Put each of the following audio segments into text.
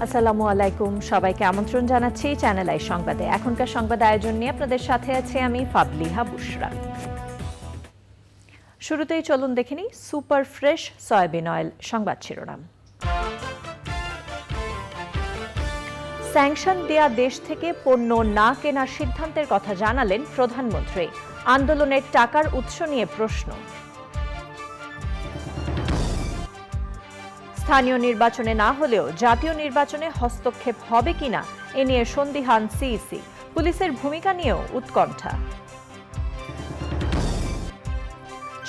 আসসালামু আলাইকুম, সবাইকে আমন্ত্রণ জানাচ্ছি চ্যানেল আই সংবাদে। এখনকার সংবাদ আয়োজন নিয়ে আপনাদের সাথে আছি আমি ফাবলিহা বুশরা। শুরুতেই চলুন দেখে নিই সুপার ফ্রেশ সয়াবিন অয়েল সংবাদ শিরোনাম। স্যাংশন দেয়া দেশ থেকে পণ্য না কেনার সিদ্ধান্তের কথা জানালেন প্রধানমন্ত্রী। আন্দোলনের টাকার উৎস নিয়ে প্রশ্ন। স্থানীয় নির্বাচনে না হলেও জাতীয় নির্বাচনে হস্তক্ষেপ হবে কিনা এ নিয়ে সন্দিহান সিইসি। পুলিশের ভূমিকা নিয়েও উৎকণ্ঠা।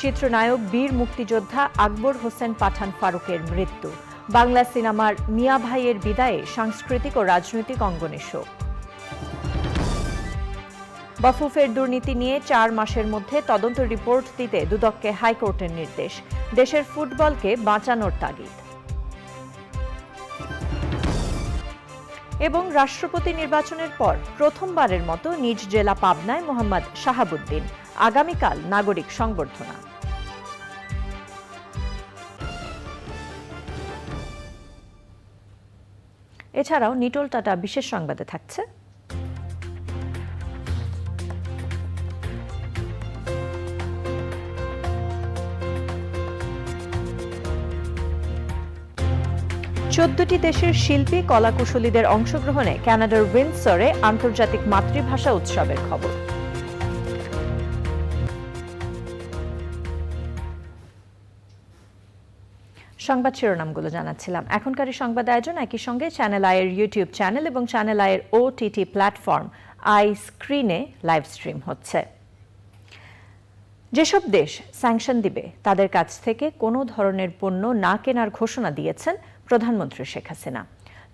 চিত্রনায়ক বীর মুক্তিযোদ্ধা আকবর হোসেন পাঠান ফারুকের মৃত্যু। বাংলা সিনেমার মিয়া ভাইয়ের বিদায়ে সাংস্কৃতিক ও রাজনৈতিক অঙ্গনে শোক। বাফুফের দুর্নীতি নিয়ে 4 মাসের মধ্যে তদন্ত রিপোর্ট দিতে দুদককে হাইকোর্টের নির্দেশ। দেশের ফুটবলকে বাঁচানোর তাগিদ। এবং রাষ্ট্রপতি নির্বাচনের পর প্রথমবারের মতো নিজ জেলা পাবনায় মোহাম্মদ শাহাবুদ্দিন। আগামীকাল নাগরিক সংবর্ধনা। এছাড়াও নিটোল টাটা বিশেষ সংবাদে থাকছে চোদ্দটি দেশের শিল্পী কলাকুশলীদের অংশগ্রহণে কানাডার উইন্ডসরে আন্তর্জাতিক মাতৃভাষা উৎসবের খবর। সংবাদ শিরোনামগুলো জানাচ্ছিলাম। এখনকার সংবাদ আয়োজন একই সঙ্গে চ্যানেল আইয়ের ইউটিউব চ্যানেল এবং চ্যানেল আইয়ের ওটিটি প্ল্যাটফর্ম আই স্ক্রিনে লাইভ স্ট্রিম হচ্ছে। যেসব দেশ স্যাংশন দিবে তাদের কাছ থেকে কোনো ধরনের পণ্য না কেনার ঘোষণা দিয়েছেন প্রধানমন্ত্রী শেখ হাসিনা।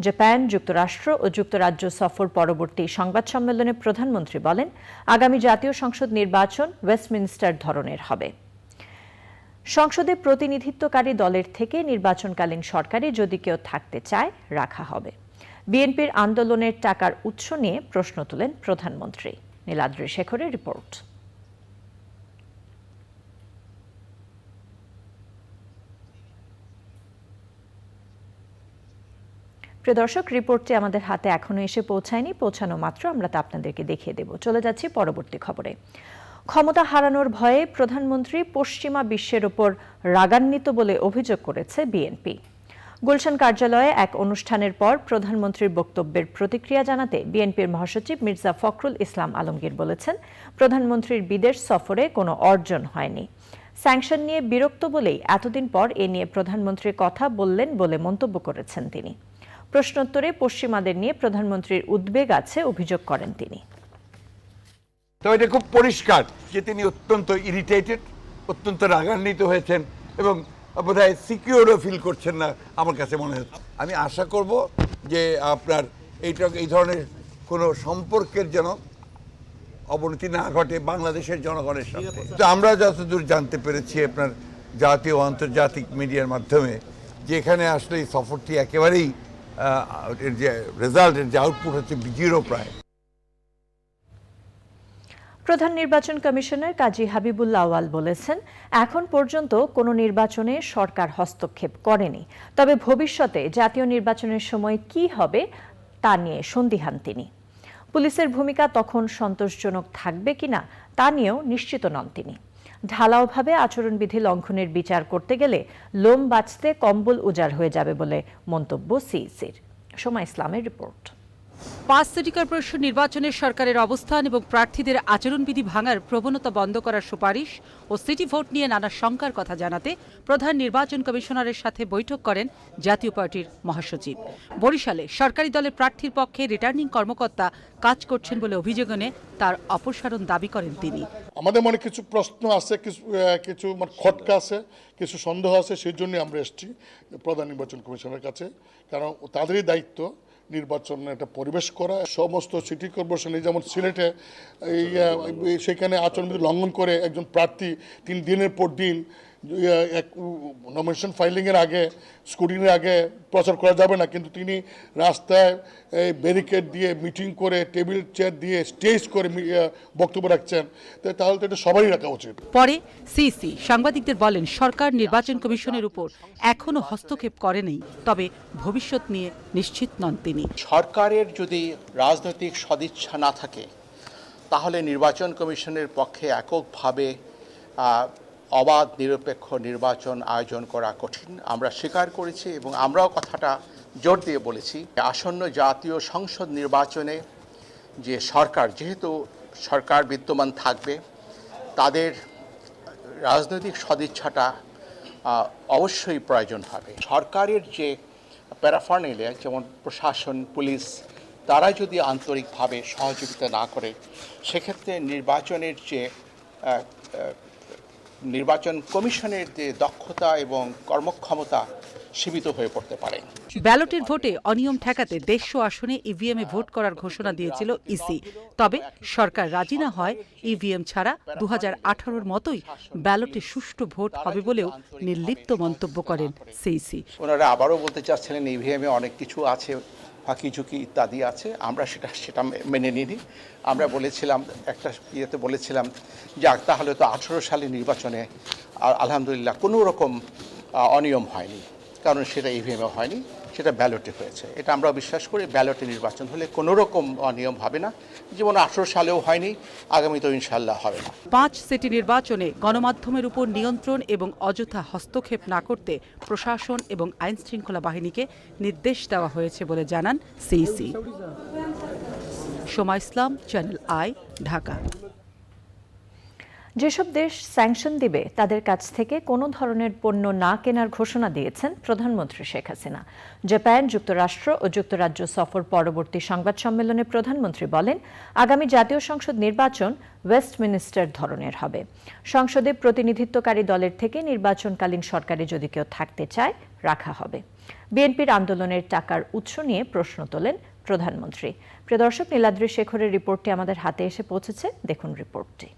জাপান, যুক্তরাষ্ট্র ও যুক্তরাজ্য সফর পরবর্তী সংবাদ সম্মেলনে প্রধানমন্ত্রী বলেন, আগামী জাতীয় সংসদ নির্বাচন ওয়েস্টমিনস্টার ধরনের হবে। সংসদে প্রতিনিধিত্বকারী দলের থেকে নির্বাচনকালীন সরকারে যদি কেউ থাকতে চায় রাখা হবে। বিএনপির আন্দোলনের টাকার উৎস নিয়ে প্রশ্ন তুলেন প্রধানমন্ত্রী। নীলাদ্রি শেখরের রিপোর্ট। প্রিয় দর্শক, রিপোর্টটি আমাদের হাতে এখনো এসে পৌঁছায়নি। পৌঁছানো মাত্র আমরা তা আপনাদেরকে দেখিয়ে দেব। চলে যাচ্ছি পরবর্তী খবরে। ক্ষমতা হারানোর ভয়ে প্রধানমন্ত্রী পশ্চিমা বিশ্বের ওপর রাগান্বিত বলে অভিযোগ করেছে বিএনপি। গুলশান কার্যালয়ে এক অনুষ্ঠানের পর প্রধানমন্ত্রীর বক্তব্যের প্রতিক্রিয়া জানাতে বিএনপির মহাসচিব মির্জা ফখরুল ইসলাম আলমগীর বলেছেন, প্রধানমন্ত্রীর বিদেশ সফরে কোনো অর্জন হয়নি। স্যাংশন নিয়ে বিরক্ত বলেই এতদিন পর এ নিয়ে প্রধানমন্ত্রী কথা বললেন বলে মন্তব্য করেছেন তিনি। প্রশ্নোত্তরে পশ্চিমাদের নিয়ে প্রধানমন্ত্রীর উদ্বেগ আছে অভিযোগ করেন তিনি। তো এটা খুব পরিষ্কার যে তিনি অত্যন্ত ইরিটেটেড, অত্যন্ত রাগান্বিত হয়েছেন এবং বোধহয় সিকিউরও ফিল করছেন না আমার কাছে মনে হচ্ছে। আমি আশা করব যে আপনার এই ধরনের কোনো সম্পর্কের যেন অবনতি না ঘটে বাংলাদেশের জনগণের সাথে। তো আমরা যতদূর জানতে পেরেছি আপনার জাতীয় ও আন্তর্জাতিক মিডিয়ার মাধ্যমে যে এখানে আসলে এই সফরটি একেবারেই এর যে রেজাল্ট, এর যে আউটপুট হচ্ছে জিরো প্রায়। প্রধান নির্বাচন কমিশনার কাজী হাবিবুল্লাহ আউয়াল বলেছেন, এখন পর্যন্ত কোনো নির্বাচনে সরকার হস্তক্ষেপ করেনি, তবে ভবিষ্যতে জাতীয় নির্বাচনের সময় কি হবে তা নিয়ে সন্দিহান তিনি। পুলিশের ভূমিকা তখন সন্তোষজনক থাকবে কিনা তা নিয়েও নিশ্চিত নন তিনি। ঢালাওভাবে আচরণবিধি লঙ্ঘনের বিচার করতে গেলে লোম বাঁচতে কম্বল উজাড় হয়ে যাবে বলে মন্তব্য সিইসির। সোমা ইসলামের রিপোর্ট। 5 সিটি কর্পোরেশন নির্বাচনে সরকারের অবস্থান এবং প্রার্থীদের আচরণবিধি ভাঙার প্রবণতা বন্ধ করার সুপারিশ ও সিটি ভোট নিয়ে নানা শঙ্কার কথা জানাতে প্রধান নির্বাচন কমিশনারের সাথে বৈঠক করেন জাতীয় পার্টির মহাসচিব। বরিশালে সরকারি দলের প্রার্থীর পক্ষে রিটার্নিং কর্মকর্তা কাজ করছেন বলে অভিযোগ এনে তার অপসারণ দাবি করেন তিনি। আমাদের মনে কিছু প্রশ্ন আছে, কিছু খটকা আছে, কিছু সন্দেহ আছে, সেই জন্য আমরা এসেছি প্রধান নির্বাচন কমিশনের কাছে। কারণ তাদেরই দায়িত্ব নির্বাচনে একটা পরিবেশ করা। সমস্ত সিটি কর্পোরেশনে যেমন সিলেটে সেখানে আচরণবিধি লঙ্ঘন করে একজন প্রার্থী 3 দিনের পর দিন নমিনেশন ফাইলিংয়ের আগে স্কুটিনের আগে প্রচার করা যাবে না, কিন্তু তিনি রাস্তায় ব্যারিকেড দিয়ে মিটিং করে টেবিল চেয়ার দিয়ে স্টেজ করে বক্তব্য রাখছেন, তাহলে তো এটা সবারই রাখা উচিত। পরে সিইসি সাংবাদিকদের বলেন, সরকার নির্বাচন কমিশনের উপর এখনো হস্তক্ষেপ করেনি, তবে ভবিষ্যৎ নিয়ে নিশ্চিত নন তিনি। সরকারের যদি রাজনৈতিক সদিচ্ছা না থাকে তাহলে নির্বাচন কমিশনের পক্ষে এককভাবে অবাধ নিরপেক্ষ নির্বাচন আয়োজন করা কঠিন। আমরা স্বীকার করেছি এবং আমরাও কথাটা জোর দিয়ে বলেছি, আসন্ন জাতীয় সংসদ নির্বাচনে যে সরকার, যেহেতু সরকার বিদ্যমান থাকবে, তাদের রাজনৈতিক সদিচ্ছাটা অবশ্যই প্রয়োজন হবে। সরকারের যে প্যারাফার্নালিয়া, যেমন প্রশাসন, পুলিশ, তারা যদি আন্তরিকভাবে সহযোগিতা না করে, সেক্ষেত্রে নির্বাচনের যে নির্বাচন কমিশনের যে দক্ষতা এবং কর্মক্ষমতা সীমিত হয়ে পড়তে পারে। ব্যালটের ভোটে অনিয়ম ঠেকাতে 150 আসনে ইভিএমে ভোট করার ঘোষণা দিয়েছিল ইসি। তবে সরকার রাজি না হয় ইভিএম ছাড়া 2018-র মতোই ব্যালটে সুষ্ঠু ভোট হবে বলেও নির্লিপ্ত মন্তব্য করেন সিইসি। ওনারা আবারও বলতে চাচ্ছিলেন ইভিএমে অনেক কিছু আছে, ফাঁকি ঝুঁকি ইত্যাদি আছে। আমরা সেটা মেনে নিইনি। আমরা বলেছিলাম, একটা ইয়েতে বলেছিলাম, যাক তাহলে তো 18 সালের নির্বাচনে আলহামদুলিল্লাহ কোনো রকম অনিয়ম হয়নি, কারণ সেটা ইভিএমে হয়নি, সেটা ব্যালটে হয়েছে। এটা আমরা বিশ্বাস করি, ব্যালটে নির্বাচন হলে কোনো রকম অনিয়ম হবে না, যেমন 18 সালেও হয়নি, আগামীতেও ইনশাল্লাহ হবে না। 5 সিটি নির্বাচনে গণমাধ্যমের উপর নিয়ন্ত্রণ এবং অযথা হস্তক্ষেপ না করতে প্রশাসন এবং আইনশৃঙ্খলা বাহিনীকে নির্দেশ দেওয়া হয়েছে বলে জানান CEC. Soma Islam, channel I, Dhaka. যেসব দেশ স্যাংশন দিবে তাদের কাছ থেকে কোনো ধরনের পণ্য না কেনার ঘোষণা দিয়েছেন প্রধানমন্ত্রী শেখ হাসিনা। জাপান, যুক্তরাষ্ট্র ও যুক্তরাজ্য সফর পরবর্তী সংবাদ সম্মেলনে প্রধানমন্ত্রী বলেন, আগামী জাতীয় সংসদ নির্বাচন ওয়েস্টমিনিস্টার ধরনের হবে। সংসদে প্রতিনিধিত্বকারী দলের থেকে নির্বাচনকালীন সরকারে যদি কেউ থাকতে চায়, রাখা হবে। বিএনপির আন্দোলনের টাকার উৎস নিয়ে প্রশ্ন তোলেন প্রধানমন্ত্রী। প্রিয় দর্শক, নীলাদ্রি শেখরের রিপোর্টটি আমাদের হাতে এসে পৌঁছেছে, দেখুন রিপোর্টটি।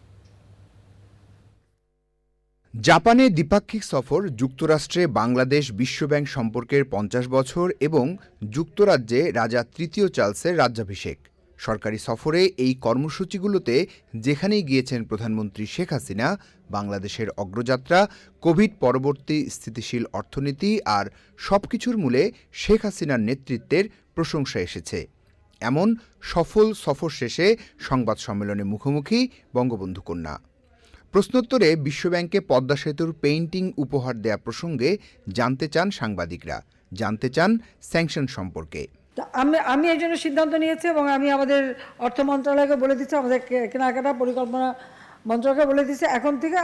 জাপানে দ্বিপাক্ষিক সফর, যুক্তরাষ্ট্রে বাংলাদেশ বিশ্বব্যাংক সম্পর্কের 50 বছর এবং যুক্তরাজ্যে রাজা তৃতীয় চার্লসের রাজ্যাভিষেক। সরকারি সফরে এই কর্মসূচিগুলোতে যেখানেই গিয়েছেন প্রধানমন্ত্রী শেখ হাসিনা, বাংলাদেশের অগ্রযাত্রা, কোভিড পরবর্তী স্থিতিশীল অর্থনীতি আর সবকিছুর মূলে শেখ হাসিনার নেতৃত্বের প্রশংসা এসেছে। এমন সফল সফর শেষে সংবাদ সম্মেলনে মুখোমুখি বঙ্গবন্ধু কন্যা। প্রশ্নোত্তরে বিশ্বব্যাংকে পদ্মা সেতুর পেইন্টিং উপহার দেয়া প্রসঙ্গে জানতে চান সাংবাদিকরা, জানতে চান স্যাংশন সম্পর্কে। আমি এই জন্য সিদ্ধান্ত নিয়েছি এবং আমি আমাদের অর্থ মন্ত্রণালয়কে বলে দিচ্ছি, আমাদের কেনাকাটা পরিকল্পনা মন্ত্রণালয়কে বলে দিচ্ছি, এখন থেকে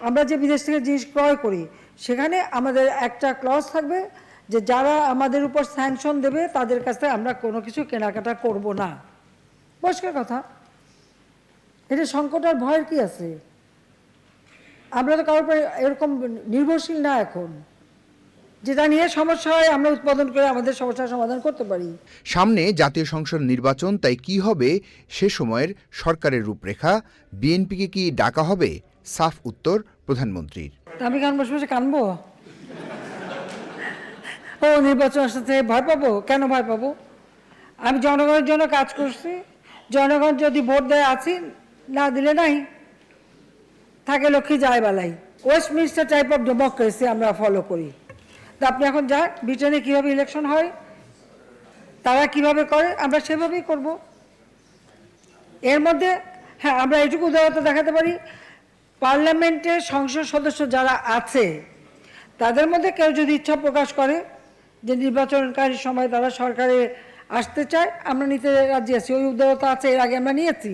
আমরা যে বিদেশ থেকে জিনিস ক্রয় করি সেখানে আমাদের একটা ক্লজ থাকবে যে যারা আমাদের উপর স্যাংশন দেবে তাদের কাছ থেকে আমরা কোনো কিছু কেনাকাটা করব না। পরিষ্কার কথা, এটা সংকট আর ভয়ের কি আছে? আমরা তো কারোর উপর এরকম নির্ভরশীল না এখন, যেটা নিয়ে সমস্যা হয় আমরা উৎপাদন করে আমাদের সমস্যার সমাধান করতে পারি। সামনে জাতীয় সংসদ নির্বাচন, তাই কি হবে সে সময়ের সরকারের রূপরেখা? বিএনপিকে কি ডাকা হবে? সাফ উত্তর প্রধানমন্ত্রীর। আমি কান বসে বসে কানবো? ও নির্বাচন আসতে ভয় পাবো? কেন ভয় পাবো? আমি জনগণের জন্য কাজ করছি, জনগণ যদি ভোট দেয় আছি, না দিলে নাই, থাকে লক্ষ্মী যায় বেলায়। ওয়েস্টমিনিস্টার টাইপ অফ ডেমোক্রেসি আমরা ফলো করি। তা আপনি এখন যান, ব্রিটেনে কীভাবে ইলেকশন হয়, তারা কিভাবে করে, আমরা সেভাবেই করব। এর মধ্যে হ্যাঁ, আমরা এটুকু উদারতা দেখাতে পারি, পার্লামেন্টের সংসদ সদস্য যারা আছে তাদের মধ্যে কেউ যদি ইচ্ছা প্রকাশ করে যে নির্বাচনকারী সময় তারা সরকারে আসতে চায়, আমরা নিতে রাজি আছি। ওই উদারতা আছে, এর আগে আমরা নিয়েছি।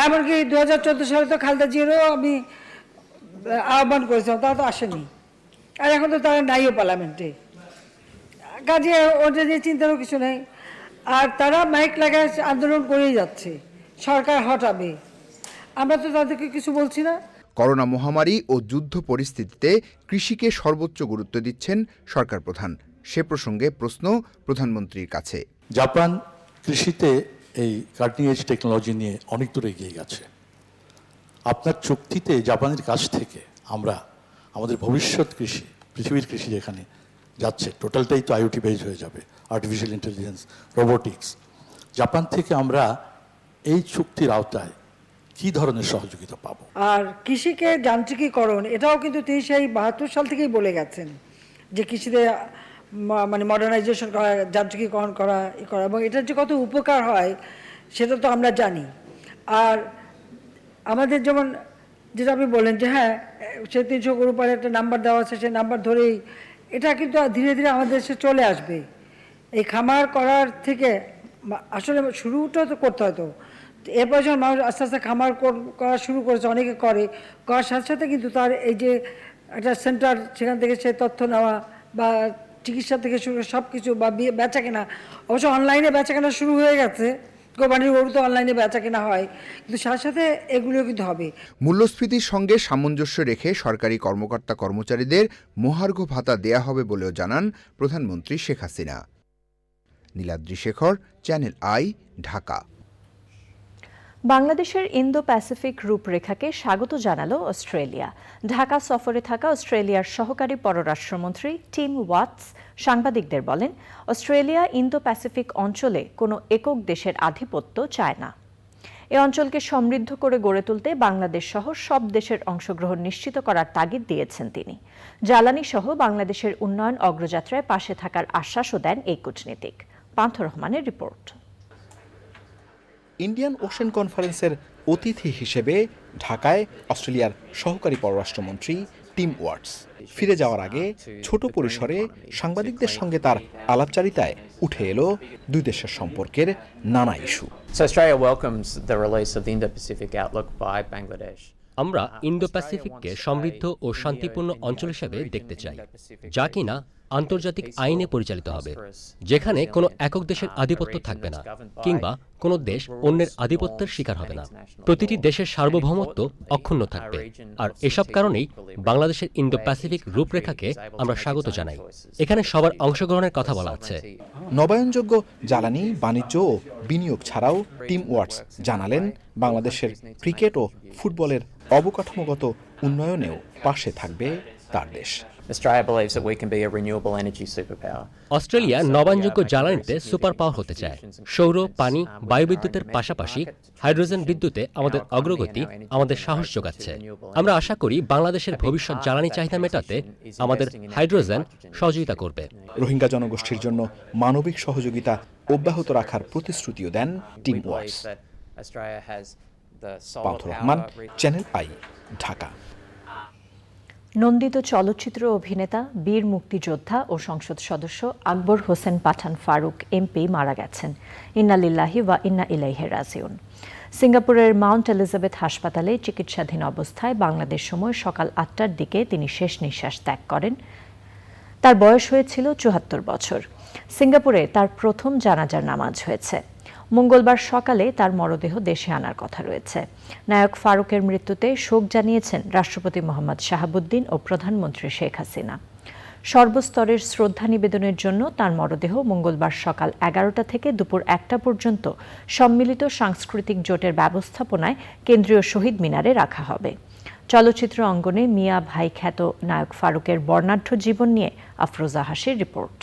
এমনকি 2014 সালে তো খালেদা জিয়ারও আমি আহ্বান করেছিলাম, তারা তো আসেনি, আর এখন তো তারা নাইও পার্লামেন্টে। কাজে ওটা নিয়ে চিন্তারও কিছু নেই। আর তারা মাইক লাগায় আন্দোলন করেই যাচ্ছে, সরকার হটাবে। আমরা তো তাদেরকে কিছু বলছি না। করোনা মহামারী ও যুদ্ধ পরিস্থিতিতে কৃষিকে সর্বোচ্চ গুরুত্ব দিচ্ছেন সরকার প্রধান। সে প্রসঙ্গে প্রশ্ন প্রধানমন্ত্রীর কাছে। জাপান কৃষিতে এই কাটিং এজ টেকনোলজি নিয়ে অনেক দূর এগিয়ে গেছে। আপনার চুক্তিতে জাপানের কাছ থেকে আমরা আমাদের ভবিষ্যৎ কৃষি, পৃথিবীর কৃষি যেখানে যাচ্ছে টোটালটাই তো আইওটি বেজ হয়ে যাবে, আর্টিফিশিয়াল ইন্টেলিজেন্স, রোবোটিক্স। জাপান থেকে আমরা এই চুক্তির আওতায় কী ধরনের সহযোগিতা পাবো? আর কৃষিকে যান্ত্রিকীকরণ, এটাও কিন্তু তিনি সেই 72 সাল থেকেই বলে গেছেন যে কৃষিতে মানে মডার্নাইজেশন করা, যান্ত্রিকীকরণ করা এবং এটার যে কত উপকার হয় সেটা তো আমরা জানি। আর আমাদের যেমন যেটা আপনি বলেন যে হ্যাঁ, সে 300 গরু পারে একটা নাম্বার দেওয়া আছে, সেই নাম্বার ধরেই এটা কিন্তু ধীরে ধীরে আমাদের দেশে চলে আসবে। এই খামার করার থেকে আসলে শুরুটা তো করতে হতো, এরপর যখন মানুষ আস্তে আস্তে খামার করা শুরু করেছে, অনেকে করার সাথে সাথে কিন্তু তার এই যে একটা সেন্টার, সেখান থেকে সে তথ্য নেওয়া বা চিকিৎসা থেকে শুরু সব কিছু বা বেচা কেনা, অবশ্য অনলাইনে বেচা কেনা শুরু হয়ে গেছে, কোরবানির গরু তো অনলাইনে বেচা কেনা হয়, কিন্তু সাথে সাথে এগুলিও কিন্তু হবে। মূল্যস্ফীতির সঙ্গে সামঞ্জস্য রেখে সরকারি কর্মকর্তা কর্মচারীদের মহার্ঘ ভাতা দেয়া হবে বলেও জানান প্রধানমন্ত্রী শেখ হাসিনা। Niladri Shekhar, Channel I, Dhaka. বাংলাদেশের ইন্দো প্যাসিফিক রূপরেখাকে স্বাগত জানালো অস্ট্রেলিয়া। ঢাকা সফরে থাকা অস্ট্রেলিয়ার সহকারী পররাষ্ট্রমন্ত্রী টিম ওয়াটস সাংবাদিকদের বলেন, অস্ট্রেলিয়া ইন্দো প্যাসিফিক অঞ্চলে কোনো একক দেশের আধিপত্য চায় না। এ অঞ্চলকে সমৃদ্ধ করে গড়ে তুলতে বাংলাদেশ সহ সব দেশের অংশগ্রহণ নিশ্চিত করার তাগিদ দিয়েছেন তিনি। জ্বালানি সহ বাংলাদেশের উন্নয়ন অগ্রযাত্রায় পাশে থাকার আশ্বাসও দেন এই কূটনীতিক। পান্থ রহমানের রিপোর্ট। ইন্ডিয়ান ওশেন কনফারেন্সের অতিথি হিসেবে ঢাকায় অস্ট্রেলিয়ার সহকারী পররাষ্ট্রমন্ত্রী টিম ওয়াটস ফিরে যাওয়ার আগে ছোট পরিসরে সাংবাদিকদের সঙ্গে তার আলাপচারিতায় উঠে এলো দুই দেশের সম্পর্কের নানা ইস্যু। আমরা ইন্দো প্যাসিফিককে সমৃদ্ধ ও শান্তিপূর্ণ অঞ্চল হিসেবে দেখতে চাই, যা কিনা আন্তর্জাতিক আইনে পরিচালিত হবে, যেখানে কোনো একক দেশের আধিপত্য থাকবে না কিংবা কোনো দেশ অন্যের আধিপত্যের শিকার হবে না। প্রতিটি দেশের সার্বভৌমত্ব অক্ষুণ্ণ থাকবে। আর এসব কারণেই বাংলাদেশের ইন্দো প্যাসিফিক রূপরেখাকে আমরা স্বাগত জানাই। এখানে সবার অংশগ্রহণের কথা বলা আছে। নবায়নযোগ্য জ্বালানি, বাণিজ্য ও বিনিয়োগ ছাড়াও টিম ওয়াটস জানালেন বাংলাদেশের ক্রিকেট ও ফুটবলের অবকাঠামোগত উন্নয়নেও পাশে থাকবে তার দেশ। অস্ট্রেলিয়া নবায়নযোগ্য জ্বালানিতে সুপার পাওয়ার হতে চায়। সৌর, পানি, বায়ুবিদ্যুতের পাশাপাশি হাইড্রোজেন বিদ্যুতে আমাদের অগ্রগতি আমাদের সাহস যোগাচ্ছে। আমরা আশা করি বাংলাদেশের ভবিষ্যৎ জ্বালানি চাহিদা মেটাতে আমাদের হাইড্রোজেন সহযোগিতা করবে। রোহিঙ্গা জনগোষ্ঠীর জন্য মানবিক সহযোগিতা অব্যাহত রাখার প্রতিশ্রুতিও দেন Tim Watts. Panth Rahman, Channel I, Dhaka. নন্দিত চলচ্চিত্র অভিনেতা, বীর মুক্তিযোদ্ধা ও সংসদ সদস্য আকবর হোসেন পাঠান ফারুক এমপি মারা গেছেন। ইন্না লিল্লাহি ওয়া ইন্না ইলাইহি রাজিউন। সিঙ্গাপুরের মাউন্ট এলিজাবেথ হাসপাতালে চিকিৎসাধীন অবস্থায় বাংলাদেশ সময় সকাল 8টার দিকে তিনি শেষ নিঃশ্বাস ত্যাগ করেন। তার বয়স হয়েছিল 74 বছর। সিঙ্গাপুরে তার প্রথম জানাজার নামাজ হয়েছে। মঙ্গলবার সকালে তার মরদেহ দেশে আনার কথা রয়েছে। নায়ক ফারুকের মৃত্যুতে শোক জানিয়েছেন রাষ্ট্রপতি মোহাম্মদ শাহাবুদ্দিন ও প্রধানমন্ত্রী শেখ হাসিনা। সর্বস্তরের শ্রদ্ধা নিবেদনের জন্য তার মরদেহ মঙ্গলবার সকাল 11টা থেকে দুপুর 1টা পর্যন্ত সম্মিলিত সাংস্কৃতিক জোটের ব্যবস্থাপনায় কেন্দ্রীয় শহীদ মিনারে রাখা হবে। চলচ্চিত্র অঙ্গনে মিয়া ভাই খ্যাত নায়ক ফারুকের বর্ণাঢ্য জীবন নিয়ে আফরোজা হাসির রিপোর্ট।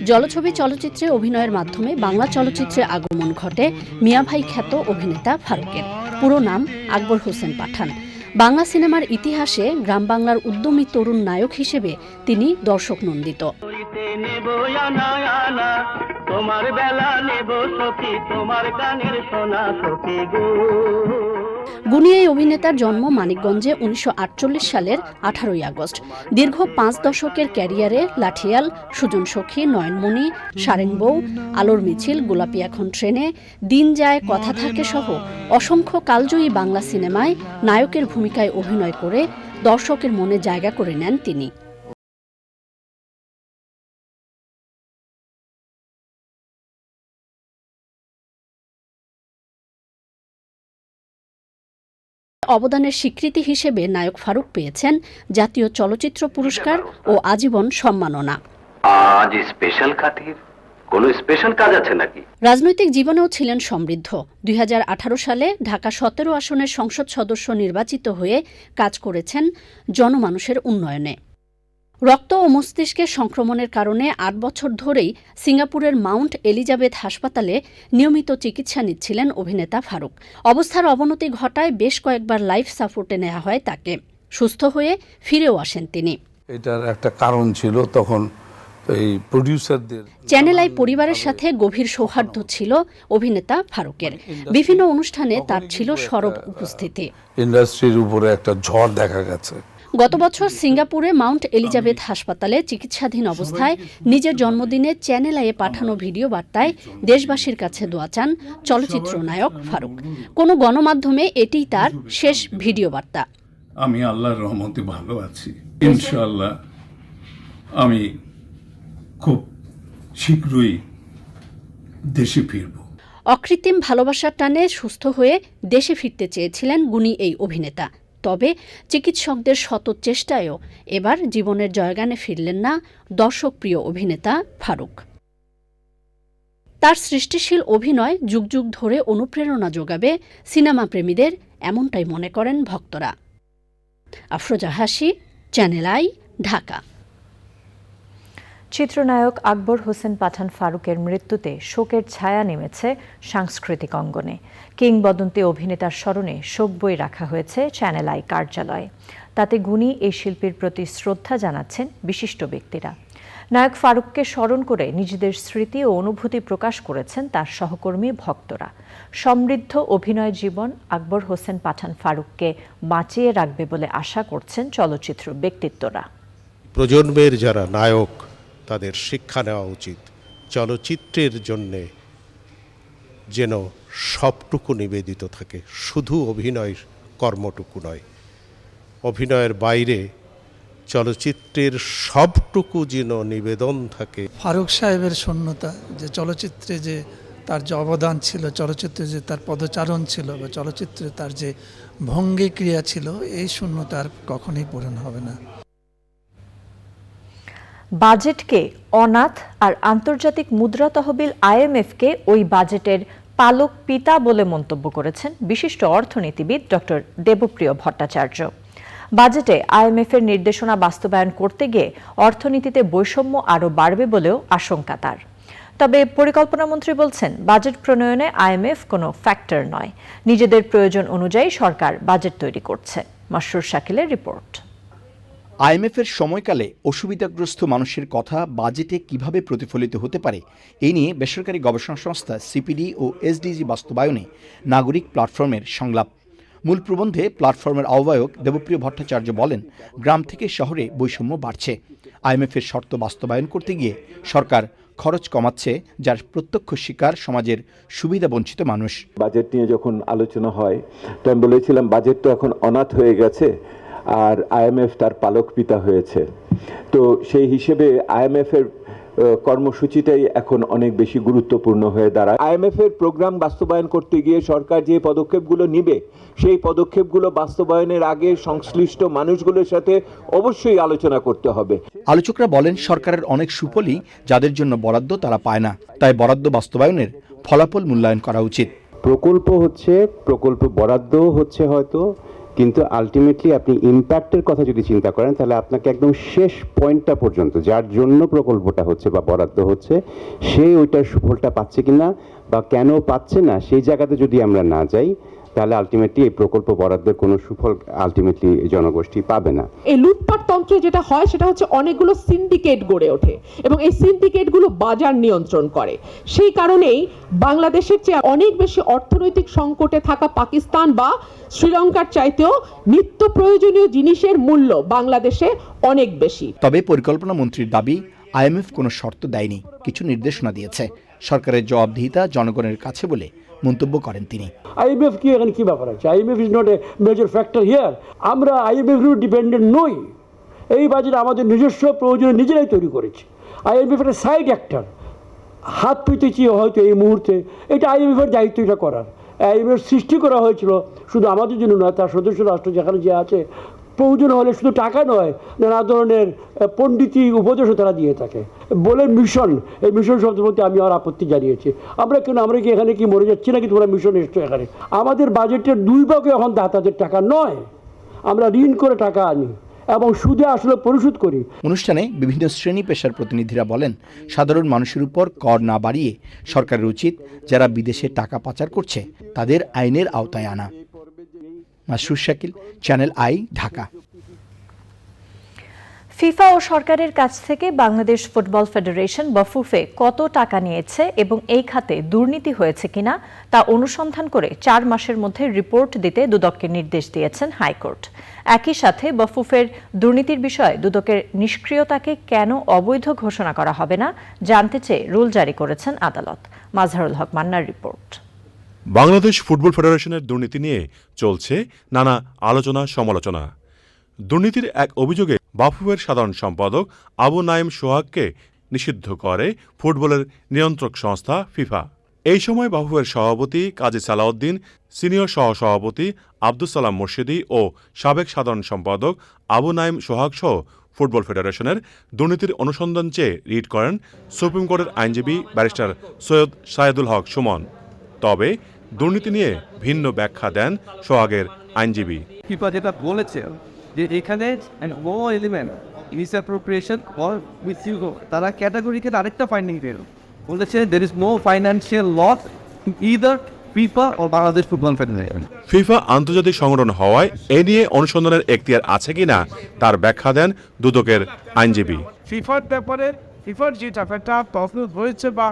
জলছবি চলচ্চিত্রে অভিনয়ের মাধ্যমে বাংলা চলচ্চিত্রে আগমন ঘটে মিয়া ভাই খ্যাত অভিনেতা ফারুকের। পুরো নাম আকবর হোসেন পাঠান। বাংলা সিনেমার ইতিহাসে গ্রাম বাংলার উদ্যমী তরুণ নায়ক হিসেবে তিনি দর্শক নন্দিত। গুণী এই অভিনেতার জন্ম মানিকগঞ্জে 1948 সালের 18ই আগস্ট। দীর্ঘ 5 দশকের ক্যারিয়ারে লাঠিয়াল, সুজন সখী, নয়নমণি, সারেংবউ, আলোর মিছিল, গোলাপি এখন ট্রেনে, দিন যায় কথা থাকে সহ অসংখ্য কালজয়ী বাংলা সিনেমায় নায়কের ভূমিকায় অভিনয় করে দর্শকের মনে জায়গা করে নেন তিনি। অবদানের স্বীকৃতি হিসেবে নায়ক ফারুক পেয়েছেন জাতীয় চলচ্চিত্র পুরস্কার ও আজীবন সম্মাননা। আজ স্পেশাল খাতির কোনো স্পেশাল কাজ আছে নাকি? রাজনৈতিক জীবনেও ছিলেন সমৃদ্ধ। 2018 সালে ঢাকা 17 আসনের সংসদ সদস্য নির্বাচিত হয়ে কাজ করেছেন জনমানুষের উন্নয়নে। রক্ত ও মস্তিষ্কের সংক্রমণের কারণে 8 বছর ধরেই সিঙ্গাপুরের মাউন্ট এলিজাবেথ হাসপাতালে নিয়মিত চিকিৎসা নিচ্ছিলেন অভিনেতা ফারুক। অবস্থার অবনতি ঘটায় বেশ কয়েকবার লাইফ সাপোর্টে নেওয়া হয় তাকে। সুস্থ হয়ে ফিরেও আসেন তিনি। এটার একটা কারণ ছিল তখন এই প্রোডিউসারদের। চ্যানেল আই পরিবারের সাথে গভীর সৌহার্দ্য ছিল অভিনেতা ফারুকের। বিভিন্ন অনুষ্ঠানে তার ছিল সরব উপস্থিতি। ইন্ডাস্ট্রির উপরে একটা ঝড় দেখা গেছে। গত বছর সিঙ্গাপুরে মাউন্ট এলিজাবেথ হাসপাতালে চিকিৎসাধীন অবস্থায় নিজের জন্মদিনে চ্যানেল আইয়ে পাঠানো ভিডিও বার্তায় দেশবাসীর কাছে দোয়া চান চলচ্চিত্র নায়ক ফারুক। কোনো গণমাধ্যমে এটিই তার শেষ ভিডিও বার্তা। আমি আল্লাহর রহমতে ভালো আছি, ইনশাআল্লাহ আমি খুব শীঘ্রই দেশে ফিরব। অকৃত্রিম ভালোবাসার টানে সুস্থ হয়ে দেশে ফিরতে চেয়েছিলেন গুণী এই অভিনেতা। তবে চিকিৎসকদের শত চেষ্টায়ও এবার জীবনের জয়গানে ফিরলেন না দর্শকপ্রিয় অভিনেতা ফারুক। তার সৃষ্টিশীল অভিনয় যুগ যুগ ধরে অনুপ্রেরণা যোগাবে সিনেমা প্রেমীদের, এমনটাই মনে করেন ভক্তরা। আফরোজা হাসি, চ্যানেল আই, ঢাকা। চিত্রনায়ক আকবর হোসেন পাঠান ফারুকের মৃত্যুতে শোকের ছায়া নেমেছে সাংস্কৃতিক অঙ্গনে। কিংবদন্তি অভিনেতার স্মরণে শোক বই রাখা হয়েছে চ্যানেল আই কার্যালয়ে। তাতে গুণী এই শিল্পীর প্রতি শ্রদ্ধা জানাচ্ছেন বিশিষ্ট ব্যক্তিরা। নায়ক ফারুককে স্মরণ করে নিজেদের স্মৃতি ও অনুভূতি প্রকাশ করেছেন তার সহকর্মী ভক্তরা। সমৃদ্ধ অভিনয় জীবন আকবর হোসেন পাঠান ফারুককে বাঁচিয়ে রাখবে বলে আশা করছেন চলচ্চিত্র ব্যক্তিত্বরা। প্রজন্মের যারা নায়ক তাদের শিক্ষা নেওয়া উচিত, চলচ্চিত্রের জন্যে যেন সবটুকু নিবেদিত থাকে, শুধু অভিনয় কর্মটুকু নয়, অভিনয়ের বাইরে চলচ্চিত্রের সবটুকু যেন নিবেদন থাকে। ফারুক সাহেবের শূন্যতা, যে চলচ্চিত্রে যে তার যে অবদান ছিল, চলচ্চিত্রে যে তার পদচারণ ছিল বা চলচ্চিত্রে তার যে ভঙ্গি ক্রিয়া ছিল, এই শূন্যতা আর কখনোই পূরণ হবে না। বাজেটকে অনাথ আর আন্তর্জাতিক মুদ্রা তহবিল IMF-কে ওই বাজেটের পালক পিতা বলে মন্তব্য করেছেন বিশিষ্ট অর্থনীতিবিদ ডক্টর দেবপ্রিয় ভট্টাচার্য। বাজেটে IMF-এর নির্দেশনা বাস্তবায়ন করতে গিয়ে অর্থনীতিতে বৈষম্য আরও বাড়বে বলেও আশঙ্কা তার। তবে পরিকল্পনামন্ত্রী বলছেন, বাজেট প্রণয়নে IMF কোনো ফ্যাক্টর নয়, নিজেদের প্রয়োজন অনুযায়ী সরকার বাজেট তৈরি করছে। মাসরুর শাকিলের রিপোর্ট। IMF-এর সময়কালে অসুবিধাগ্রস্ত মানুষের কথা বাজেটে কিভাবে প্রতিফলিত হতে পারে এই নিয়ে বেসরকারি গবেষণা সংস্থা CPD ও SDG বাস্তবায়নে নাগরিক প্ল্যাটফর্মের সংলাপ। মূল প্রবন্ধে প্ল্যাটফর্মের আহ্বায়ক দেবপ্রিয় ভট্টাচার্য বলেন, গ্রাম থেকে শহরে বৈষম্য বাড়ছে। IMF-এর শর্ত বাস্তবায়ন করতে গিয়ে সরকার খরচ কমাচ্ছে, যার প্রত্যক্ষ শিকার সমাজের সুবিধাবঞ্চিত মানুষ। বাজেট নিয়ে যখন আলোচনা হয়, তো আমি বলেছিলাম বাজেট তো এখন অনাথ হয়ে গেছে আর IMF তার পালক পিতা হয়েছে। তো সেই হিসেবে IMF-এর কর্মসূচিটাই এখন অনেক বেশি গুরুত্বপূর্ণ হয়ে দাঁড়ায়। IMF-এর প্রোগ্রাম বাস্তবায়ন করতে গিয়ে সরকার যে পদক্ষেপগুলো নিবে, সেই পদক্ষেপগুলো বাস্তবায়নের আগে সংশ্লিষ্ট মানুষগুলোর সাথে অবশ্যই আলোচনা করতে হবে। আলোচকরা বলেন, সরকারের অনেক সুফলই যাদের জন্য বরাদ্দ তারা পায় না, তাই বরাদ্দ বাস্তবায়নের ফলাফল মূল্যায়ন করা উচিত। প্রকল্প হচ্ছে, প্রকল্প বরাদ্দ হচ্ছে হয়তো, কিন্তু আলটিমেটলি আপনি ইম্প্যাক্টের কথা যদি চিন্তা করেন, তাহলে আপনাকে একদম শেষ পয়েন্টটা পর্যন্ত যার জন্য প্রকল্পটা হচ্ছে বা বরাদ্দ হচ্ছে, সে ওইটার সুফলটা পাচ্ছে কিনা বা কেন পাচ্ছে না, সেই জায়গাতে যদি আমরা না যাই, তাহলে আলটিমেটলি এই প্রকল্প বরাদ্দের কোনো সুফল আলটিমেটলি জনগোষ্ঠী পাবে না। এই লুটপাট তন্ত্রে যেটা হয় সেটা হচ্ছে অনেকগুলো সিন্ডিকেট গড়ে ওঠে এবং এই সিন্ডিকেটগুলো বাজার নিয়ন্ত্রণ করে। সেই কারণেই বাংলাদেশের চেয়ে অনেক বেশি অর্থনৈতিক সংকটে থাকা পাকিস্তান বা শ্রীলঙ্কার চাইতেও নিত্য প্রয়োজনীয় জিনিসের মূল্য বাংলাদেশে অনেক বেশি। তবে পরিকল্পনা মন্ত্রীর দাবি, IMF কোনো শর্ত দেয়নি, কিছু নির্দেশনা দিয়েছে। সরকারের জবাবদিহিতা জনগণের কাছে বলে মন্তব্য করেন তিনি। IMF কি এখানে কি ব্যাপার আছে? IMF is not a major factor here. আমরা IMF এর ডিপেন্ডেন্ট নই। এই বাজেট আমাদের নিজস্ব প্রয়োজনে নিজেরাই তৈরি করেছি। IMF একটা সাইড অ্যাক্টর, হাত পেতেছি হয়তো এই মুহূর্তে, এটা IMF এর দায়িত্ব এটা করার। IMF সৃষ্টি করা হয়েছিল শুধু আমাদের জন্য না, তার সদস্য রাষ্ট্র যেখানে যে আছে প্রয়োজন হলে শুধু টাকা নয়, নানা ধরনের পণ্ডিতি উপদেশও তারা দিয়ে থাকে। বলে মিশন, এই মিশন শব্দের মধ্যে আমি আর আপত্তি জানিয়েছি। আমরা কি এখানে কি মরে যাচ্ছি নাকি তোমরা মিশন এসছো এখানে? আমাদের বাজেটের 2 ভাগে এখন দাতাদের টাকা নয়, আমরা ঋণ করে টাকা আনি এবং সুদে আসলে পরিশোধ করি। অনুষ্ঠানে বিভিন্ন শ্রেণী পেশার প্রতিনিধিরা বলেন, সাধারণ মানুষের উপর কর না বাড়িয়ে সরকারের উচিত যারা বিদেশে টাকা পাচার করছে তাদের আইনের আওতায় আনা। Masrur Shakil, Channel I, Dhaka. FIFA ও সরকারের কাছ থেকে বাংলাদেশ ফুটবল ফেডারেশন বা ফুফে কত টাকা নিয়েছে এবং এই খাতে দুর্নীতি হয়েছে কিনা তা অনুসন্ধান করে 4 মাসের মধ্যে রিপোর্ট দিতে দুদককে নির্দেশ দিয়েছেন হাইকোর্ট। একই সাথে বফুফের দুর্নীতির বিষয়ে দুদকের নিষ্ক্রিয়তাকে কেন অবৈধ ঘোষণা করা হবে না জানতে চেয়ে রুল জারি করেছেন আদালত। মাজহারুল হক মান্নার রিপোর্ট। বাংলাদেশ ফুটবল ফেডারেশনের দুর্নীতি নিয়ে চলছে নানা আলোচনা সমালোচনা। দুর্নীতির এক অভিযোগে বাফুফের সাধারণ সম্পাদক আবু নাইম সোহাগকে নিষিদ্ধ করে ফুটবলের নিয়ন্ত্রক সংস্থা ফিফা। এই সময় বাফুফের সভাপতি কাজী সালাউদ্দিন, সিনিয়র সহসভাপতি আব্দুস সালাম মুর্শিদি ও সাবেক সাধারণ সম্পাদক আবু নাইম সোহাগ সহ ফুটবল ফেডারেশনের দুর্নীতির অনুসন্ধান চেয়ে রিট করেন সুপ্রিম কোর্টের আইনজীবী ব্যারিস্টার সৈয়দ সায়েদুল হক সুমন। তবে দুর্নীতি নিয়ে ভিন্ন ব্যাখ্যা দেন সোহাগের আইনজীবী। ফিফা যেটা বলেছে যে এখানে no element misappropriation or misuse, তারা ক্যাটাগরিক্যাল আরেকটা ফাইন্ডিং পেল, বলেছে there is no financial loss either FIFA ও বাংলাদেশ ফুটবল ফেডারেশন। ফিফা আন্তর্জাতিক সংগঠন হওয়ায় এ নিয়ে অনুসন্ধানের এখতিয়ার আছে কিনা তার ব্যাখ্যা দেন দুদকের আইনজীবী। ফিফার ব্যাপারে ফিফার যে ব্যাপারটা প্রশ্ন হয়েছে বা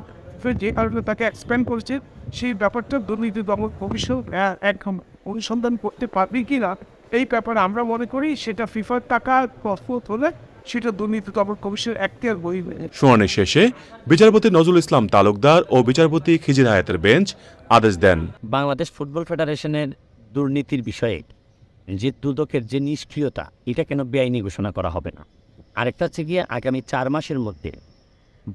যে কারণে তাকে এক্সপ্যান্ড করেছে সেই ব্যাপারটা দুর্নীতি দমন কমিশন একদম অনুসন্ধান করতে পারবে কিনা এই ব্যাপারে আমরা মনে করি সেটা ফিফার টাকা প্রস্তুত হলে সেটা দুর্নীতি দমন কমিশনের এখতিয়ার বহির্ভূত। শুনানি শেষে বিচারপতি নজরুল ইসলাম তালুকদার ও বিচারপতি খিজির হায়াতের বেঞ্চ আদেশ দেন, বাংলাদেশ ফুটবল ফেডারেশনের দুর্নীতির বিষয়ে যে দুদকের যে নিষ্ক্রিয়তা, এটা কেন বেআইনি ঘোষণা করা হবে না। আরেকটা হচ্ছে গিয়ে আগামী 4 মাসের মধ্যে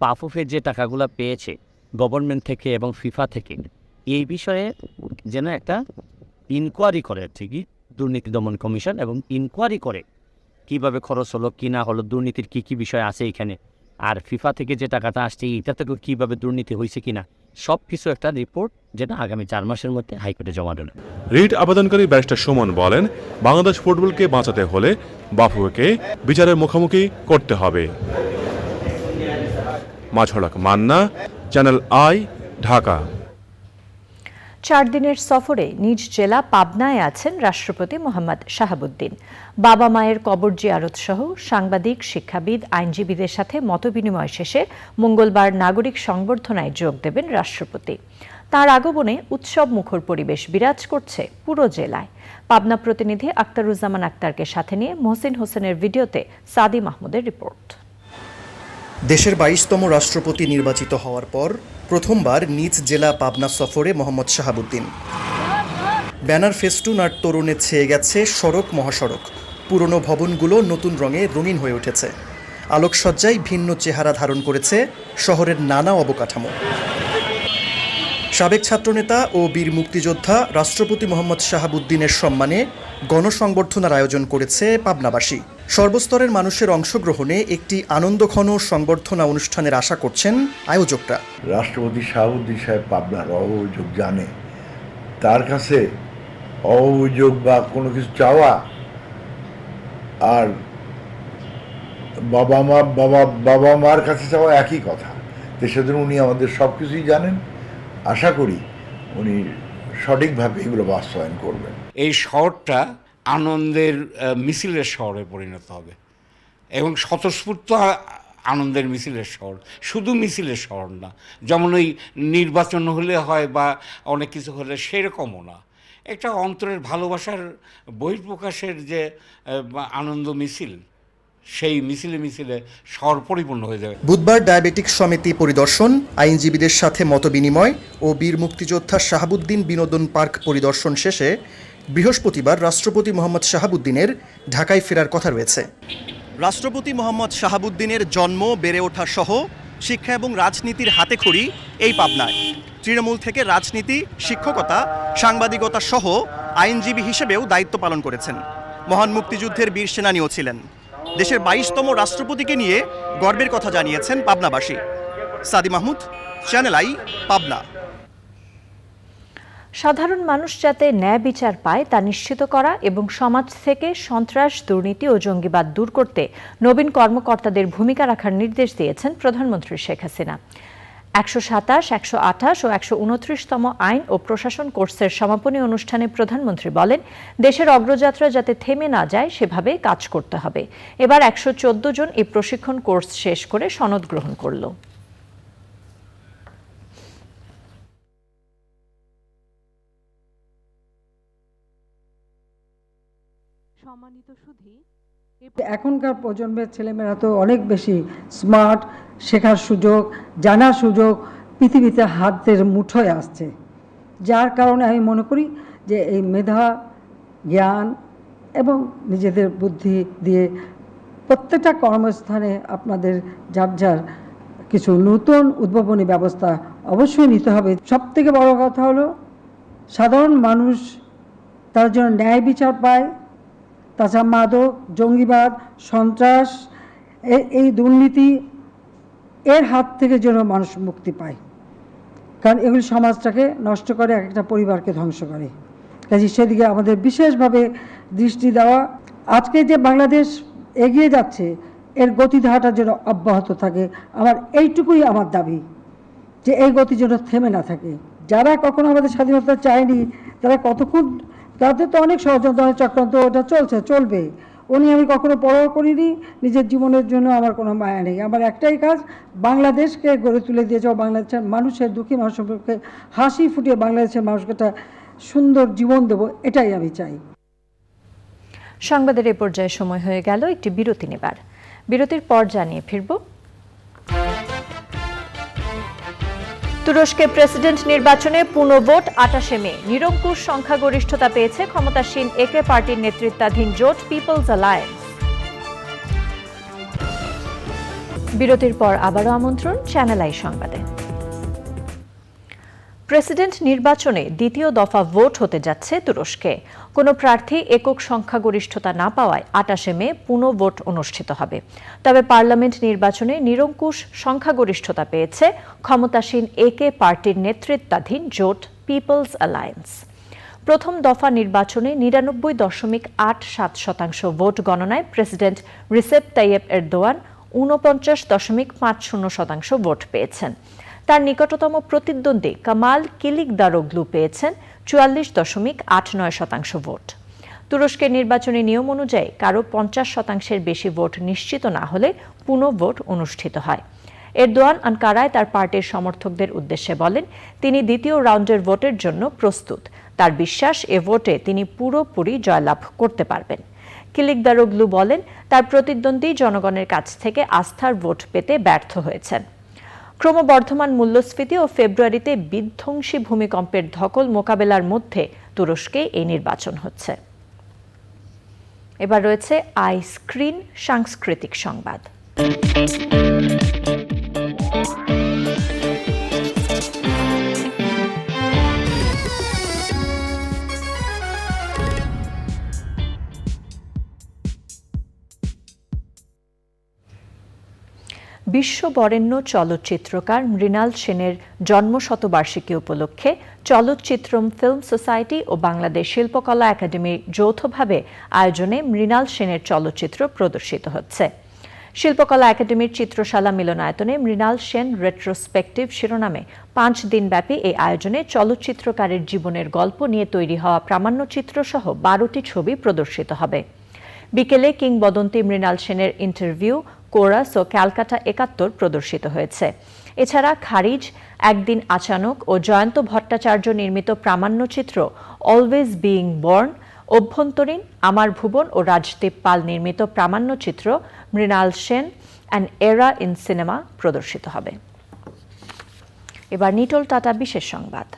বাফুফের যে টাকাগুলো পেয়েছে গভর্নমেন্ট থেকে এবং ফিফা থেকে, এই বিষয়ে যেন একটা ইনকোয়ারি করে ঠিকই দুর্নীতি দমন কমিশন, এবং ইনকোয়ারি করে কিভাবে খরচ হলো কি না হলো, দুর্নীতির কি কি বিষয় আছে এখানে, আর ফিফা থেকে যে টাকাটা আসছে এটা থেকেও কীভাবে দুর্নীতি হয়েছে কিনা, সব কিছু একটা রিপোর্ট যেটা আগামী 4 মাসের মধ্যে হাইকোর্টে জমা দেবে। রিট আবেদনকারী ব্যারিস্টার সুমন বলেন, বাংলাদেশ ফুটবলকে বাঁচাতে হলে বাফুফেকে বিচারের মুখোমুখি করতে হবে। মাজহারুল হক মান্না, চ্যানেল আই, ঢাকা। 4 দিনের সফরে নিজ জেলা পাবনায় আছেন রাষ্ট্রপতি মোহাম্মদ শাহাবুদ্দিন। বাবা মায়ের কবর জিয়ারত সহ সাংবাদিক, শিক্ষাবিদ, আইনজীবীদের সাথে মতবিনিময় শেষে মঙ্গলবার নাগরিক সংবর্ধনায় যোগ দেবেন রাষ্ট্রপতি। তার আগমনে উৎসব মুখর পরিবেশ বিরাজ করছে পুরো জেলায়। পাবনা প্রতিনিধি আক্তারুজ্জামান আক্তারকে সাথে নিয়ে মহসিন হোসেনের ভিডিওতে সাদি মাহমুদের রিপোর্ট। দেশের 22তম রাষ্ট্রপতি নির্বাচিত হওয়ার পর প্রথমবার নিজ জেলা পাবনা সফরে মোহাম্মদ শাহাবুদ্দিন। ব্যানার, ফেস্টুন আর তোরণে ছেয়ে গেছে সড়ক মহাসড়ক। পুরনো ভবনগুলো নতুন রঙে রঙিন হয়ে উঠেছে। আলোকসজ্জায় ভিন্ন চেহারা ধারণ করেছে শহরের নানা অবকাঠামো। সাবেক ছাত্রনেতা ও বীর মুক্তিযোদ্ধা রাষ্ট্রপতি মোহাম্মদ শাহাবুদ্দিনের সম্মানে গণসংবর্ধনার আয়োজন করেছে পাবনাবাসী। সর্বস্তরের মানুষের অংশগ্রহণে একটি আনন্দঘন সংবর্ধনা অনুষ্ঠানের আশা করছেন আয়োজকরা। রাষ্ট্রপতি শাহাবুদ্দিন সাহেব পাবনার অভিযোগ জানে, তার কাছে অভিযোগ বা কোনো কিছু চাওয়া আর বাবা মার কাছে চাওয়া একই কথা। তো সেজন্য উনি আমাদের সব কিছুই জানেন। আশা করি উনি সঠিকভাবে এগুলো বাস্তবায়ন করবেন। এই শহরটা আনন্দের মিছিলের শহরে পরিণত হবে এবং স্বতঃস্ফূর্ত আনন্দের মিছিলের শহর, শুধু মিছিলের শহর না, যেমন ওই নির্বাচন হলে হয় বা অনেক কিছু হলে সেরকমও না, একটা অন্তরের ভালোবাসার বহিঃপ্রকাশের যে আনন্দ মিছিল, সেই মিছিলে মিছিলে শহর পরিপূর্ণ হয়ে যাবে। বুধবার ডায়াবেটিক সমিতি পরিদর্শন, আইনজীবীদের সাথে মতবিনিময় ও বীর মুক্তিযোদ্ধা শাহাবুদ্দিন বিনোদন পার্ক পরিদর্শন শেষে বৃহস্পতিবার রাষ্ট্রপতি মোহাম্মদ শাহাবুদ্দিনের ঢাকায় ফেরার কথা রয়েছে। রাষ্ট্রপতি মোহাম্মদ শাহাবুদ্দিনের জন্ম, বেড়ে ওঠা সহ শিক্ষা এবং রাজনীতির হাতেখড়ি এই পাবনায়। তৃণমূল থেকে রাজনীতি, শিক্ষকতা, সাংবাদিকতা সহ আইনজীবী হিসেবেও দায়িত্ব পালন করেছেন। মহান মুক্তিযুদ্ধের বীর সেনানীও ছিলেন। দেশের 22তম রাষ্ট্রপতিকে নিয়ে গর্বের কথা জানিয়েছেন পাবনাবাসী। সাদি মাহমুদ, চ্যানেল আই, পাবনা। সাধারণ মানুষ যাতে ন্যায় বিচার পায় তা নিশ্চিত করা এবং সমাজ থেকে সন্ত্রাস, দুর্নীতি ও জঙ্গিবাদ দূর করতে নবীন কর্মকর্তাদের ভূমিকা রাখার নির্দেশ দিয়েছেন প্রধানমন্ত্রী শেখ হাসিনা। 127, 128 ও 129তম আইন ও প্রশাসন কোর্সের সমাপনী অনুষ্ঠানে প্রধানমন্ত্রী বলেন, দেশের অগ্রযাত্রা যাতে থেমে না যায় সেভাবে কাজ করতে হবে। এবার 114 জন এই প্রশিক্ষণ কোর্স শেষ করে সনদ গ্রহণ করল। এখনকার প্রজন্মের ছেলেমেয়েরা তো অনেক বেশি স্মার্ট, শেখার সুযোগ, জানার সুযোগ পৃথিবীতে হাতের মুঠোয় আসছে। যার কারণে আমি মনে করি যে এই মেধা, জ্ঞান এবং নিজেদের বুদ্ধি দিয়ে প্রত্যেকটা কর্মস্থানে আপনাদের যার যার কিছু নতুন উদ্ভাবনী ব্যবস্থা অবশ্যই নিতে হবে। সবথেকে বড় কথা হলো সাধারণ মানুষ তার জন্য ন্যায় বিচার পায়। তাছাড়া মাদক, জঙ্গিবাদ, সন্ত্রাস, এই দুর্নীতি এর হাত থেকে যেন মানুষ মুক্তি পায়, কারণ এগুলি সমাজটাকে নষ্ট করে, একটা পরিবারকে ধ্বংস করে। কাজে সেদিকে আমাদের বিশেষভাবে দৃষ্টি দেওয়া। আজকে যে বাংলাদেশ এগিয়ে যাচ্ছে এর গতিধারাটা যেন অব্যাহত থাকে। আমার এইটুকুই আমার দাবি যে এই গতি যেন থেমে না থাকে। যারা কখনো আমাদের স্বাধীনতা চায়নি তারা কতক্ষণ, তাদের তো অনেক ষড়যন্ত্র, চক্রান্ত ওটা চলবে। উনি আমি কখনো পরোয়া করিনি। নিজের জীবনের জন্য আমার কোনো মায়া নেই। আমার একটাই কাজ, বাংলাদেশকে গড়ে তুলে দিয়ে যাওয়া, বাংলাদেশের মানুষের, দুঃখী মানুষের সম্পর্কে হাসি ফুটিয়ে বাংলাদেশের মানুষকে একটা সুন্দর জীবন দেব, এটাই আমি চাই। সংবাদের এই পর্যায়ে সময় হয়ে গেল একটি বিরতি নেবার। বিরতির পর জানিয়ে ফিরব। তুরস্কের প্রেসিডেন্ট নির্বাচনে পুনঃভোট 28 মে। নিরঙ্কুশ সংখ্যাগরিষ্ঠতা পেয়েছে ক্ষমতাসীন একে পার্টির নেতৃত্বাধীন জোট পিপলস অ্যালায়েন্স। বিরতির পর আবারও আমন্ত্রণ চ্যানেল আই সংবাদে। প্রেসিডেন্ট নির্বাচনে দ্বিতীয় দফা ভোট হতে যাচ্ছে তুরস্কে। কোনো প্রার্থী একক সংখ্যাগরিষ্ঠতা না পাওয়ায় 28 মে পুনঃভোট অনুষ্ঠিত হবে। তবে পার্লামেন্ট নির্বাচনে নিরঙ্কুশ সংখ্যাগরিষ্ঠতা পেয়েছে ক্ষমতাসীন একে পার্টির নেতৃত্বাধীন জোট পিপলস অ্যালায়েন্স। প্রথম দফা নির্বাচনে 99.87% ভোট গণনায় president Recep Tayyip Erdogan 49.50% vote পেয়েছেন। তার নিকটতম প্রতিদ্বন্দ্বী কামাল কিলিকদারোগলু পেয়েছেন 44.89% ভোট। তুরস্কের নির্বাচনী নিয়ম অনুযায়ী কারো 50% বেশি ভোট নিশ্চিত না হলে পুনঃভোট অনুষ্ঠিত হয়। এরদোয়ান আনকারায় তার পার্টির সমর্থকদের উদ্দেশ্যে বলেন, তিনি দ্বিতীয় রাউন্ডের ভোটের জন্য প্রস্তুত। তার বিশ্বাস, এ ভোটে তিনি পুরোপুরি জয়লাভ করতে পারবেন। কিলিকদারোগলু বলেন, তার প্রতিদ্বন্দ্বী জনগণের কাছ থেকে আস্থার ভোট পেতে ব্যর্থ হয়েছেন। ক্রমবর্ধমান মূল্যস্ফীতি ও ফেব্রুয়ারিতে বিধ্বংসী ভূমিকম্পের ধকল মোকাবেলার মধ্যে তুরস্কে এই নির্বাচন হচ্ছে। এবার রয়েছে আই স্ক্রিন সাংস্কৃতিক সংবাদ। বিশ্ববরেণ্য চলচ্চিত্রকার মৃণাল সেনের জন্মশতবার্ষিকী উপলক্ষে চলচ্চিত্রম ফিল্ম সোসাইটি ও বাংলাদেশ শিল্পকলা একাডেমির যৌথভাবে আয়োজনে মৃণাল সেনের চলচ্চিত্র প্রদর্শিত হচ্ছে। শিল্পকলা একাডেমির চিত্রশালা মিলনায়তনে মৃণাল সেন রেট্রোস্পেকটিভ শিরোনামে 5 দিনব্যাপী এই আয়োজনে চলচ্চিত্রকারের জীবনের গল্প নিয়ে তৈরি হওয়া প্রামাণ্যচিত্র সহ 12টি ছবি প্রদর্শিত হবে। বিকেলে কিংবদন্তি মৃণাল সেনের ইন্টারভিউ, কোরাস ও ক্যালকাটা 71 প্রদর্শিত হয়েছে। এছাড়া খারিজ, একদিন আচানক ও জয়ন্ত ভট্টাচার্য নির্মিত প্রামাণ্যচিত্র অলওয়েজ বিইং বর্ন, অভ্যন্তরীণ, আমার ভুবন ও রাজদীপ পাল নির্মিত প্রামাণ্যচিত্র Mrinal Sen an era in cinema প্রদর্শিত হবে। এবার নিটোল টাটা বিশেষ সংবাদ।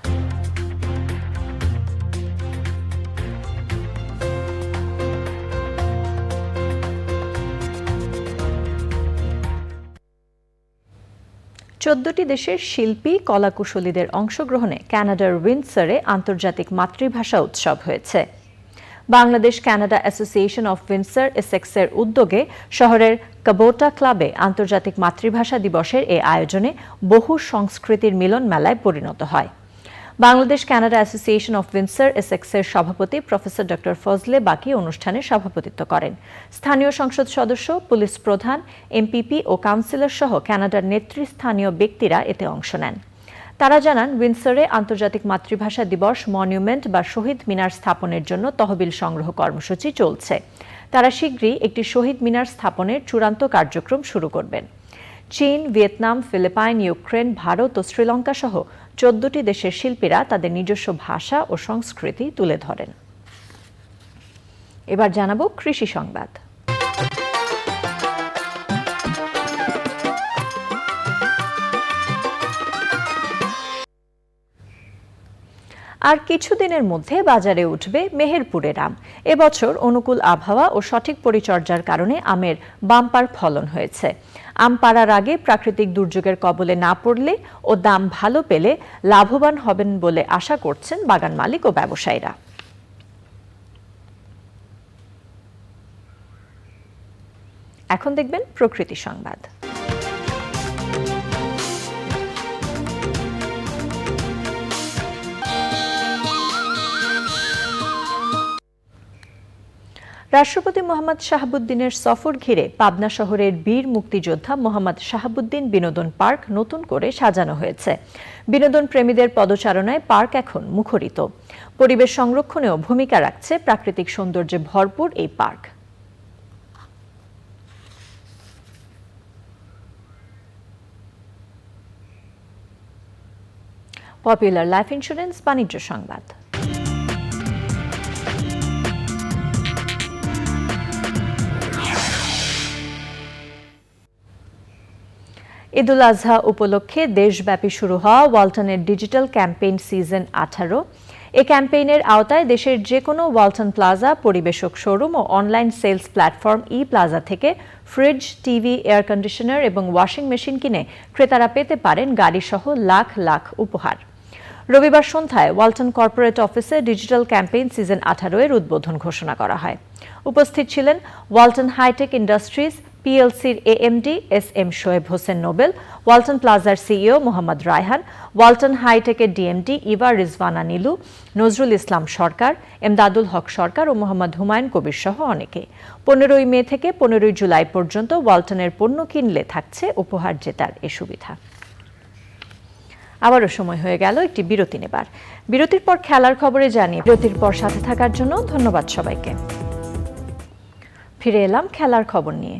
চোদ্দটি দেশের শিল্পী, কলাকুশলীদের অংশগ্রহণে কানাডার উইন্ডসরে আন্তর্জাতিক মাতৃভাষা উৎসব হয়েছে। Bangladesh Canada Association of Windsor এসেক্সের উদ্যোগে শহরের কাবোটা ক্লাবে আন্তর্জাতিক মাতৃভাষা দিবসের এই আয়োজনে বহু সংস্কৃতির মিলন মেলায় পরিণত হয়। Bangladesh Canada Association of Windsor এসেক্সের সভাপতি প্রফেসর ডক্টর ফজলে বাকি অনুষ্ঠানে সভাপতিত্ব করেন। স্থানীয় সংসদ সদস্য, পুলিশ প্রধান, এমপিপি ও কাউন্সিলর সহ কানাডার নেতৃস্থানীয় ব্যক্তিরা এতে অংশ নেন। তারা জানান, উইন্ডসরে আন্তর্জাতিক মাতৃভাষা দিবস মনিউমেন্ট বা শহীদ মিনার স্থাপনের জন্য তহবিল সংগ্রহ কর্মসূচি চলছে। তারা শীঘ্রই একটি শহীদ মিনার স্থাপনের চূড়ান্ত কার্যক্রম শুরু করবেন। চীন, ভিয়েতনাম, ফিলিপাইন, ইউক্রেন, ভারত ও শ্রীলঙ্কা সহ 14টি দেশের শিল্পীরা তাদের নিজস্ব ভাষা ও সংস্কৃতি তুলে ধরেন। এবার জানাবো কৃষি সংবাদ। আর কিছুদিনের মধ্যে বাজারে উঠবে মেহেরপুরের আম। এবছর অনুকূল আবহাওয়া ও সঠিক পরিচর্যার কারণে আমের বাম্পার ফলন হয়েছে। আম পাড়ার আগে প্রাকৃতিক দুর্যোগের কবলে না পড়লে ও দাম ভালো পেলে লাভবান হবেন বলে আশা করছেন বাগান মালিক ও ব্যবসায়ীরা। এখন দেখবেন প্রকৃতি সংবাদ। রাষ্ট্রপতি মোহাম্মদ শাহাবুদ্দিনের সফর ঘিরে পাবনা শহরের বীর মুক্তিযোদ্ধা মোহাম্মদ শাহাবুদ্দিন বিনোদন পার্ক নতুন করে সাজানো হয়েছে। বিনোদন প্রেমীদের পদচারণায় পার্ক এখন মুখরিত। পরিবেশ সংরক্ষণেও ভূমিকা রাখছে প্রাকৃতিক সৌন্দর্যে ভরপুর এই পার্ক। পপুলার লাইফ ইন্স্যুরেন্স বাণিজ্য সংবাদ। ঈদুল আজহা উপলক্ষে দেশব্যাপী শুরু হওয়া ওয়ালটনের ডিজিটাল ক্যাম্পেইন সিজন 18। এই ক্যাম্পেইনের আওতায় দেশের যে কোনো ওয়ালটন প্লাজা, পরিবেশক শোরুম ও অনলাইন সেলস প্ল্যাটফর্ম ই প্লাজা থেকে ফ্রিজ, টিভি, এয়ার কন্ডিশনার এবং ওয়াশিং মেশিন কিনে ক্রেতারা পেতে পারেন গাড়িসহ লাখ লাখ উপহার। রবিবার সন্ধ্যায় ওয়ালটন কর্পোরেট অফিসে ডিজিটাল ক্যাম্পেইন সিজন 18 এর উদ্বোধন ঘোষণা করা হয়। উপস্থিত ছিলেন ওয়ালটন হাইটেক ইন্ডাস্ট্রিজ পিএলসির এএমডি এসএম শোয়েব হোসেন নোবেল, ওয়ালটন প্লাজার সিইও মোহাম্মদ রায়হান, ওয়ালটন হাইটেকের ডিএমডি ইভা রিজওয়ানা নীলু, নজরুল ইসলাম সরকার, এমদাদুল হক সরকার ও মোহাম্মদ হুমায়ুন কবির সহ অনেকে। 15 মে থেকে 15 জুলাই পর্যন্ত ওয়ালটনের পণ্য কিনলে থাকছে উপহার জেতার এ সুবিধা। আবারও সময় হয়ে গেল একটি বিরতি নেবার। বিরতির পর খেলার খবরে জানিয়ে বিরতির পর সাথে থাকার জন্য ধন্যবাদ সবাইকে। ফিরে এলাম খেলার খবর নিয়ে।